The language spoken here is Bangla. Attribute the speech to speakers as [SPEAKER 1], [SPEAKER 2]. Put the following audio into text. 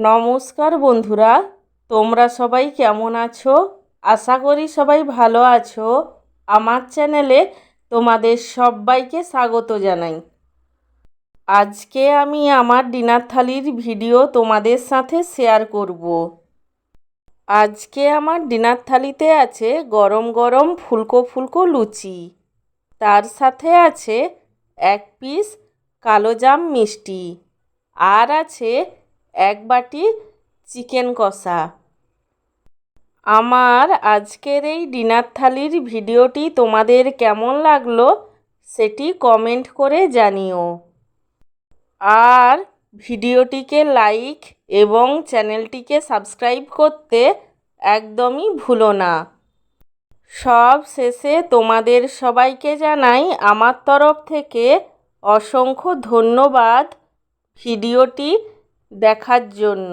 [SPEAKER 1] নমস্কার বন্ধুরা, তোমরা সবাই কেমন আছো? আশা করি সবাই ভালো আছো। আমার চ্যানেলে তোমাদের সবাইকে স্বাগত জানাই। আজকে আমি আমার ডিনার থালির ভিডিও তোমাদের সাথে শেয়ার করব। আজকে আমার ডিনার থালিতে আছে গরম গরম ফুলকো ফুলকো লুচি, তার সাথে আছে 1 পিস কালোজাম মিষ্টি, আর আছে 1 বাটি চিকেন কষা। আমার আজকের এই ডিনার থালির ভিডিওটি তোমাদের কেমন লাগলো সেটি কমেন্ট করে জানিও। আর ভিডিওটিকে লাইক এবং চ্যানেলটিকে সাবস্ক্রাইব করতে একদমই ভুলো না। সব শেষে তোমাদের সবাইকে জানাই আমার তরফ থেকে অসংখ্য ধন্যবাদ ভিডিওটি দেখার জন্য।